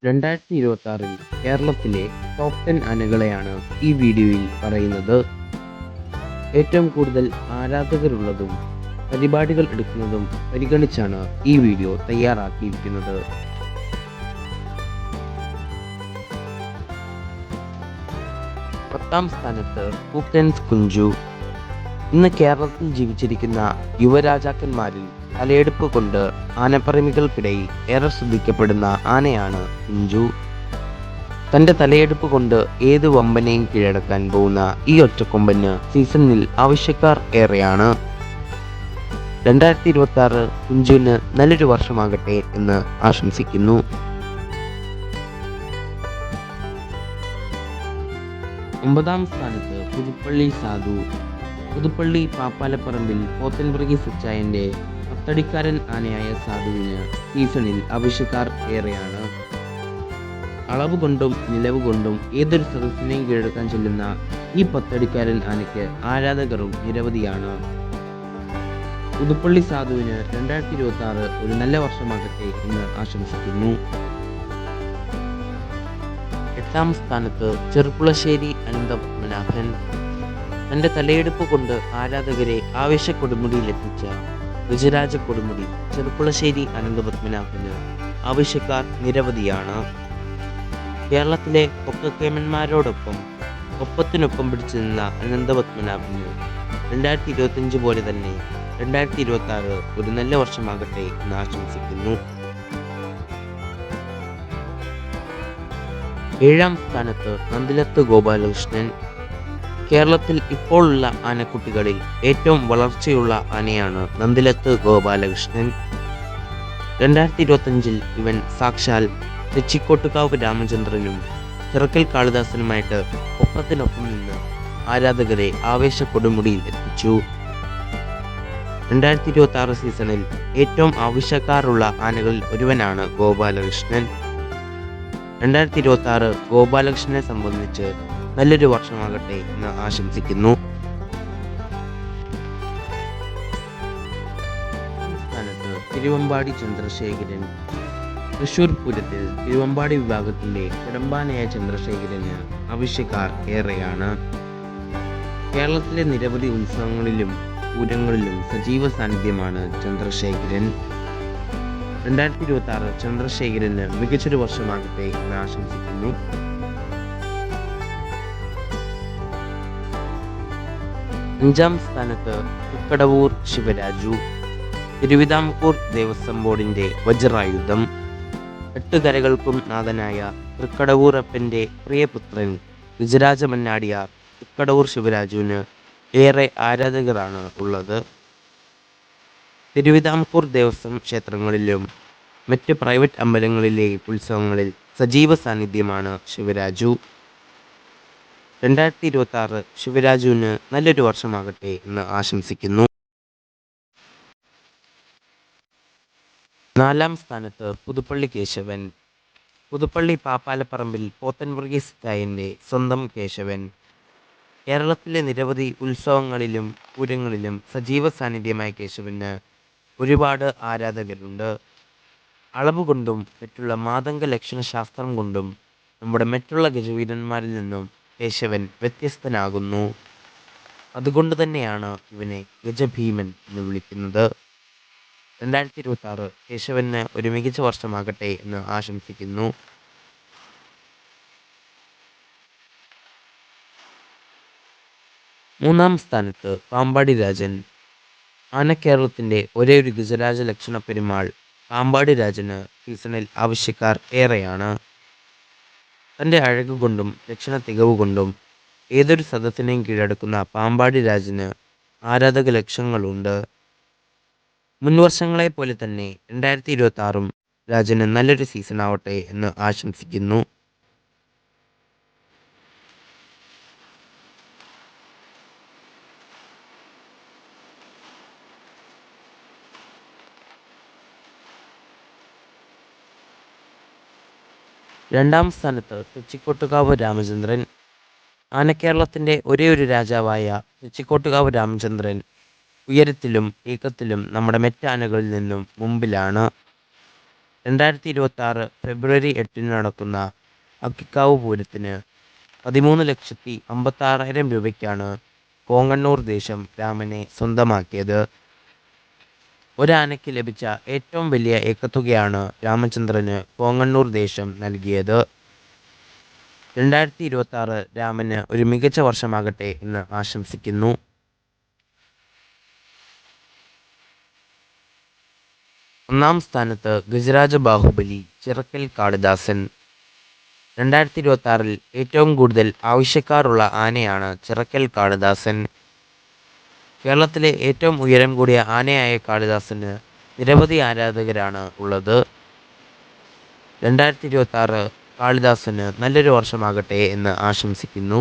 2026-ൽ കേരളത്തിലെ ടോപ്പ് 10 ആനകളെയാണ് ഈ വീഡിയോയിൽ പറയുന്നത്. ഏറ്റവും കൂടുതൽ ആരാധകരുള്ളതും പരിപാടികൾ എടുക്കുന്നതും പരിഗണിച്ചാണ് ഈ വീഡിയോ തയ്യാറാക്കിയിരിക്കുന്നത്. പത്താം സ്ഥാനത്ത് പൂക്കൻസ് കുഞ്ചു. ഇന്ന് കേരളത്തിൽ ജീവിച്ചിരിക്കുന്ന യുവരാജാക്കന്മാരിൽ തലയെടുപ്പ് കൊണ്ട് ആനപ്രേമികൾക്കിടയിൽ ഏറെ ശ്രദ്ധിക്കപ്പെടുന്ന ആനയാണ് കുഞ്ചു. തൻ്റെ തലയെടുപ്പ് കൊണ്ട് ഏത് വമ്പനെയും കീഴടക്കാൻ പോകുന്ന ഈ ഒറ്റക്കൊമ്പന് സീസണിൽ ആവശ്യക്കാർ ഏറെയാണ്. 2026 കുഞ്ചുവിന് നല്ലൊരു വർഷമാകട്ടെ എന്ന് ആശംസിക്കുന്നു. ഒമ്പതാം സ്ഥാനത്ത് പുതുപ്പള്ളി സാധു. പുതുപ്പള്ളി പാപ്പാലപ്പറമ്പിൽ പോത്തൻപുറകി സച്ചായൻ്റെ പത്തടിക്കാരൻ ആനയായ സാധുവിന് സീസണിൽ ആവശ്യക്കാർ ഏറെയാണ്. അളവ് കൊണ്ടും നിലവ് കൊണ്ടും ഏതൊരു സദസ്സിനെയും കീഴടക്കാൻ ചെല്ലുന്ന ഈ പത്തടിക്കാരൻ ആനയ്ക്ക് ആരാധകരും നിരവധിയാണ്. പുതുപ്പള്ളി സാധുവിന് 2026 ഒരു നല്ല വർഷമാകട്ടെ എന്ന് ആശംസിക്കുന്നു. എട്ടാം സ്ഥാനത്ത് ചെറുപ്പുളശ്ശേരി അനന്തപത്മനാഭൻ. തൻ്റെ തലയെടുപ്പ് കൊണ്ട് ആരാധകരെ ആവേശക്കൊടുമുടിയിലെത്തിച്ച ഗജരാജ കൊടുമുടി ചെറുപ്പുളശ്ശേരി അനന്തപത്മനാഭന് ആവശ്യക്കാർ നിരവധിയാണ്. കേരളത്തിലെ പൊക്കക്കേമന്മാരോടൊപ്പം ഒപ്പത്തിനൊപ്പം പിടിച്ചു നിന്ന അനന്തപത്മനാഭന് 2025 പോലെ തന്നെ 2026 ഒരു നല്ല വർഷമാകട്ടെ എന്ന് ആശംസിക്കുന്നു. ഏഴാം സ്ഥാനത്ത് നന്ദിലത്ത് ഗോപാലകൃഷ്ണൻ. കേരളത്തിൽ ഇപ്പോഴുള്ള ആനക്കുട്ടികളിൽ ഏറ്റവും വളർച്ചയുള്ള ആനയാണ് നന്ദിലത്ത് ഗോപാലകൃഷ്ണൻ. 2025 ഇവൻ സാക്ഷാൽ തെച്ചിക്കോട്ടുകാവ് രാമചന്ദ്രനും ചിറക്കൽ കാളിദാസനുമായിട്ട് ഒപ്പത്തിനൊപ്പം നിന്ന് ആരാധകരെ ആവേശക്കൊടുമുടിയിൽ എത്തിച്ചു. 2026 സീസണിൽ ഏറ്റവും ആവശ്യക്കാരുള്ള ആനകളിൽ ഒരുവനാണ് ഗോപാലകൃഷ്ണൻ. 2026 ഗോപാലകൃഷ്ണനെ സംബന്ധിച്ച് നല്ലൊരു വർഷമാകട്ടെ എന്ന് ആശംസിക്കുന്നു. സ്ഥാനത്ത് തിരുവമ്പാടി ചന്ദ്രശേഖരൻ. തൃശൂർ പൂരത്തിൽ തിരുവമ്പാടി വിഭാഗത്തിൻ്റെ കിടമ്പാനയായ ചന്ദ്രശേഖരന് ആവശ്യക്കാർ ഏറെയാണ്. കേരളത്തിലെ നിരവധി ഉത്സവങ്ങളിലും പൂരങ്ങളിലും സജീവ സാന്നിധ്യമാണ് ചന്ദ്രശേഖരൻ. 2026 ചന്ദ്രശേഖരന് മികച്ചൊരു വർഷമാകട്ടെ എന്ന് ആശംസിക്കുന്നു. അഞ്ചാം സ്ഥാനത്ത് തൃക്കടവൂർ ശിവരാജു. തിരുവിതാംകൂർ ദേവസ്വം ബോർഡിൻ്റെ വജ്രായുധം. 8 കരകൾക്കും നാഥനായ തൃക്കടവൂർ അപ്പൻ്റെ പ്രിയപുത്രൻ ഗജരാജ മന്നാടിയാർ തൃക്കടവൂർ ശിവരാജുവിന് ഏറെ ആരാധകരാണ് ഉള്ളത്. തിരുവിതാംകൂർ ദേവസ്വം ക്ഷേത്രങ്ങളിലും മറ്റ് പ്രൈവറ്റ് അമ്പലങ്ങളിലെ ഉത്സവങ്ങളിൽ സജീവ സാന്നിധ്യമാണ് ശിവരാജു. 2026 ശിവരാജുവിന് നല്ലൊരു വർഷമാകട്ടെ എന്ന് ആശംസിക്കുന്നു. നാലാം സ്ഥാനത്ത് പുതുപ്പള്ളി കേശവൻ. പുതുപ്പള്ളി പാപ്പാലപ്പറമ്പിൽ പോത്തൻപുറകി സച്ചായൻ്റെ സ്വന്തം കേശവൻ. കേരളത്തിലെ നിരവധി ഉത്സവങ്ങളിലും പൂരങ്ങളിലും സജീവ സാന്നിധ്യമായ കേശവന് ഒരുപാട് ആരാധകരുണ്ട്. അളവ് കൊണ്ടും മറ്റുള്ള മാതംഗ ലക്ഷണശാസ്ത്രം കൊണ്ടും നമ്മുടെ മറ്റുള്ള ഗജവീരന്മാരിൽ നിന്നും കേശവൻ വ്യത്യസ്തനാകുന്നു. അതുകൊണ്ട് തന്നെയാണ് ഇവനെ ഗജഭീമൻ എന്ന് വിളിക്കുന്നത്. 2026 കേശവന് ഒരു മികച്ച വർഷമാകട്ടെ എന്ന് ആശംസിക്കുന്നു. മൂന്നാം സ്ഥാനത്ത് പാമ്പാടി രാജൻ. ആനക്കേരളത്തിൻ്റെ ഒരേ ഒരു ഗജരാജ ലക്ഷണ പെരുമാൾ പാമ്പാടി രാജന് സീസണിൽ ആവശ്യക്കാർ ഏറെയാണ്. തൻ്റെ അഴകുകൊണ്ടും ലക്ഷണ തികവ് കൊണ്ടും ഏതൊരു സദസ്സിനെയും കീഴടക്കുന്ന പാമ്പാടി രാജന് ആരാധക ലക്ഷങ്ങളുണ്ട്. മുൻവർഷങ്ങളെ പോലെ തന്നെ 2026 രാജന് നല്ലൊരു സീസൺ ആവട്ടെ എന്ന് ആശംസിക്കുന്നു. രണ്ടാം സ്ഥാനത്ത് തെച്ചിക്കോട്ടുകാവ് രാമചന്ദ്രൻ. ആനക്കേരളത്തിൻ്റെ ഒരേ ഒരു രാജാവായ തെച്ചിക്കോട്ടുകാവ് രാമചന്ദ്രൻ ഉയരത്തിലും ഏക്കത്തിലും നമ്മുടെ മറ്റ് ആനകളിൽ നിന്നും മുമ്പിലാണ്. 2026 ഫെബ്രുവരി 8 നടക്കുന്ന അക്കിക്കാവ് പൂരത്തിന് 13,56,000 രൂപയ്ക്കാണ് കോങ്ങണ്ണൂർ ദേശം രാമനെ സ്വന്തമാക്കിയത്. ഒരാനയ്ക്ക് ലഭിച്ച ഏറ്റവും വലിയ ഏക്കത്തുകയാണ് രാമചന്ദ്രന് കോങ്ങണ്ണൂർ ദേശം നൽകിയത്. 2026 രാമന് ഒരു മികച്ച വർഷമാകട്ടെ എന്ന് ആശംസിക്കുന്നു. ഒന്നാം സ്ഥാനത്ത് ഗജരാജ ബാഹുബലി ചിറക്കൽ കാളിദാസൻ. 2026 ഏറ്റവും കൂടുതൽ ആവശ്യക്കാരുള്ള ആനയാണ് ചിറക്കൽ കാളിദാസൻ. കേരളത്തിലെ ഏറ്റവും ഉയരം കൂടിയ ആനയായ കാളിദാസന് നിരവധി ആരാധകരാണ് ഉള്ളത്. 2026 കാളിദാസന് നല്ലൊരു വർഷമാകട്ടെ എന്ന് ആശംസിക്കുന്നു.